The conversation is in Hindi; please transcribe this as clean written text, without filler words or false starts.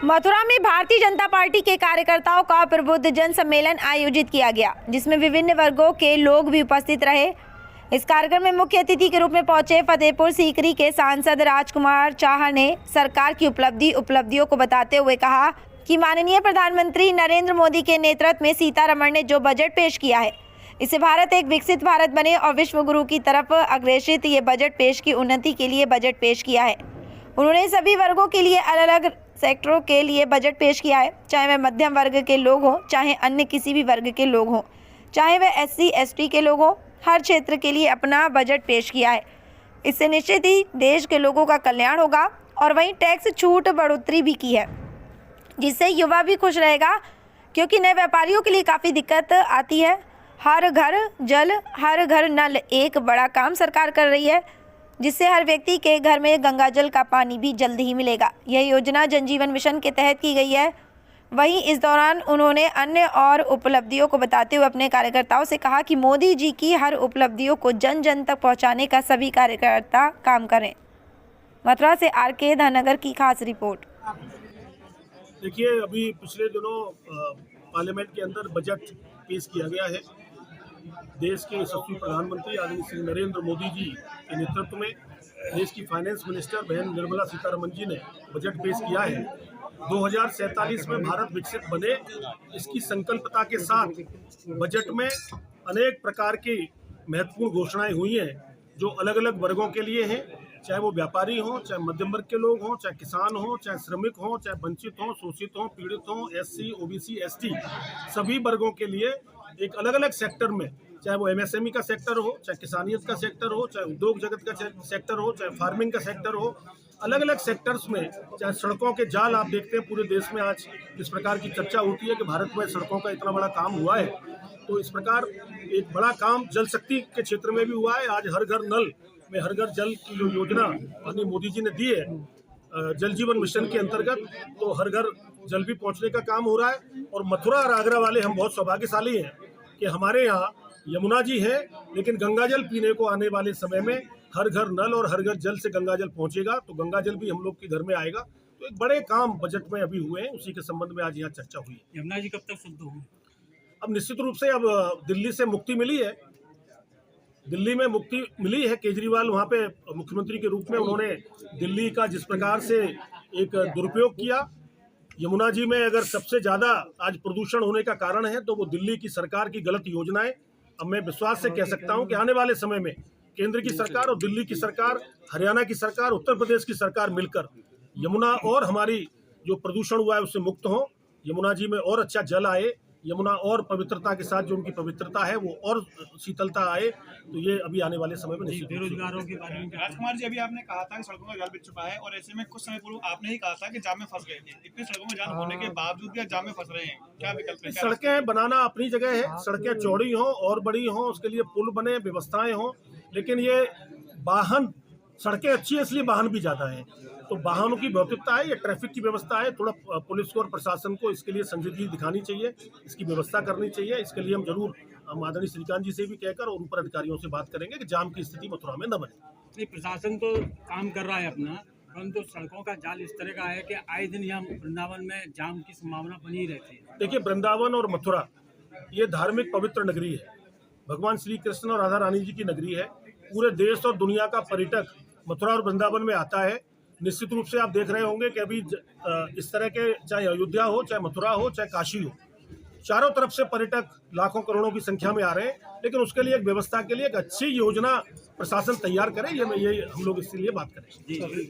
मथुरा में भारतीय जनता पार्टी के कार्यकर्ताओं का प्रबुद्ध जन सम्मेलन आयोजित किया गया, जिसमें विभिन्न वर्गों के लोग भी उपस्थित रहे। इस कार्यक्रम में मुख्य अतिथि के रूप में पहुंचे फतेहपुर सीकरी के सांसद राजकुमार चाह ने सरकार की उपलब्धियों को बताते हुए कहा कि माननीय प्रधानमंत्री नरेंद्र मोदी के नेतृत्व में सीतारमण ने जो बजट पेश किया है, इससे भारत एक विकसित भारत बने और विश्व गुरु की तरफ अग्रसित ये बजट पेश की उन्नति के लिए बजट पेश किया है। उन्होंने सभी वर्गों के लिए अलग अलग सेक्टरों के लिए बजट पेश किया है, चाहे वह मध्यम वर्ग के लोग हों, चाहे अन्य किसी भी वर्ग के लोग हों, चाहे वह SC ST के लोग हों, हर क्षेत्र के लिए अपना बजट पेश किया है। इससे निश्चित ही देश के लोगों का कल्याण होगा और वहीं टैक्स छूट बढ़ोतरी भी की है, जिससे युवा भी खुश रहेगा, क्योंकि नए व्यापारियों के लिए काफ़ी दिक्कत आती है। हर घर जल, हर घर नल एक बड़ा काम सरकार कर रही है, जिससे हर व्यक्ति के घर में गंगा जल का पानी भी जल्द ही मिलेगा। यह योजना जन जीवन मिशन के तहत की गई है। वहीं इस दौरान उन्होंने अन्य और उपलब्धियों को बताते हुए अपने कार्यकर्ताओं से कहा कि मोदी जी की हर उपलब्धियों को जन जन तक पहुंचाने का सभी कार्यकर्ता काम करें। मथुरा से RK धनगर की खास रिपोर्ट। देखिए, अभी पिछले दिनों पार्लियामेंट के अंदर बजट पेश किया गया है। देश के यशस्वी प्रधानमंत्री आदरणीय श्री नरेंद्र मोदी जी के नेतृत्व में देश की फाइनेंस मिनिस्टर बहन निर्मला सीतारमण जी ने बजट पेश किया है। 2047 में भारत विकसित बने, इसकी संकल्पता के साथ बजट में अनेक प्रकार की महत्वपूर्ण घोषणाएं हुई हैं, जो अलग अलग वर्गों के लिए हैं, चाहे वो व्यापारी हों, चाहे मध्यम वर्ग के लोग हों, चाहे किसान हों, चाहे श्रमिक हों, चाहे वंचित हों, शोषित हों, पीड़ित हों, SC OBC ST, सभी वर्गों के लिए एक अलग अलग सेक्टर में, चाहे वो MSME का सेक्टर हो, चाहे किसानियत का सेक्टर हो, चाहे उद्योग जगत का सेक्टर हो, चाहे फार्मिंग का सेक्टर हो, अलग अलग सेक्टर्स में, चाहे सड़कों के जाल आप देखते हैं पूरे देश में आज इस प्रकार की चर्चा होती है कि भारत में सड़कों का इतना बड़ा काम हुआ है। तो इस प्रकार एक बड़ा काम जल शक्ति के क्षेत्र में भी हुआ है। आज हर घर नल में हर घर जल की जो योजना माननीय मोदी जी ने दी है जल जीवन मिशन के अंतर्गत, तो हर घर जल भी पहुंचने का काम हो रहा है। और मथुरा और आगरा वाले हम बहुत सौभाग्यशाली हैं कि हमारे यहाँ यमुना जी है, लेकिन गंगा जल पीने को आने वाले समय में हर घर नल और हर घर जल से गंगा जल पहुंचेगा, तो गंगा जल भी हम लोग के घर में आएगा। तो एक बड़े काम बजट में अभी हुए हैं, उसी के संबंध में आज यहाँ चर्चा हुई है। यमुना जी कब तक शुद्ध होंगे? अब निश्चित रूप से अब दिल्ली से मुक्ति मिली है, दिल्ली में मुक्ति मिली है। केजरीवाल वहाँ पे मुख्यमंत्री के रूप में उन्होंने दिल्ली का जिस प्रकार से एक दुरुपयोग किया, यमुना जी में अगर सबसे ज़्यादा आज प्रदूषण होने का कारण है तो वो दिल्ली की सरकार की गलत योजनाएं। अब मैं विश्वास से कह सकता हूं कि आने वाले समय में केंद्र की सरकार और दिल्ली की सरकार, हरियाणा की सरकार, उत्तर प्रदेश की सरकार मिलकर यमुना और हमारी जो प्रदूषण हुआ है उससे मुक्त हो, यमुना जी में और अच्छा जल आए, यमुना और पवित्रता के साथ जो उनकी पवित्रता है वो और शीतलता आए। तो ये अभी आने वाले समय में निश्चित। बेरोजगारों के बारे में राजकुमार जी, अभी आपने कहा था कि सड़कों का जाल बिछ चुका है, और ऐसे में कुछ समय पूर्व आपने ही कहा था कि जाम में फंस गए थे। इतनी सड़कों में जाम होने के बावजूद भी जाम में फंस रहे हैं, क्या विकल्प है? सड़कें बनाना अपनी जगह है, सड़कें चौड़ी हों और बड़ी हों, उसके लिए पुल बने, व्यवस्थाएं हों, लेकिन ये वाहन, सड़कें अच्छी है इसलिए वाहन भी ज्यादा है, तो वाहनों की भौतिकता है, ये ट्रैफिक की व्यवस्था है। थोड़ा पुलिस को और प्रशासन को इसके लिए संजीदगी दिखानी चाहिए, इसकी व्यवस्था करनी चाहिए। इसके लिए हम जरूर आदरणीय श्रीकांत जी से भी कहकर और ऊपर अधिकारियों से बात करेंगे कि जाम की स्थिति मथुरा में न बने। प्रशासन तो काम कर रहा है अपना, परंतु सड़कों का जाल इस तरह का है कि आए दिन यहाँ वृंदावन में जाम की संभावना बनी रहती है। देखिए, वृंदावन और मथुरा ये धार्मिक पवित्र नगरी है, भगवान श्री कृष्ण और राधा रानी जी की नगरी है। पूरे देश और दुनिया का पर्यटक मथुरा और वृंदावन में आता है। निश्चित रूप से आप देख रहे होंगे कि अभी इस तरह के, चाहे अयोध्या हो, चाहे मथुरा हो, चाहे काशी हो, चारों तरफ से पर्यटक लाखों करोड़ों की संख्या में आ रहे हैं, लेकिन उसके लिए एक व्यवस्था के लिए एक अच्छी योजना प्रशासन तैयार करे, ये हम लोग इसके लिए बात करें।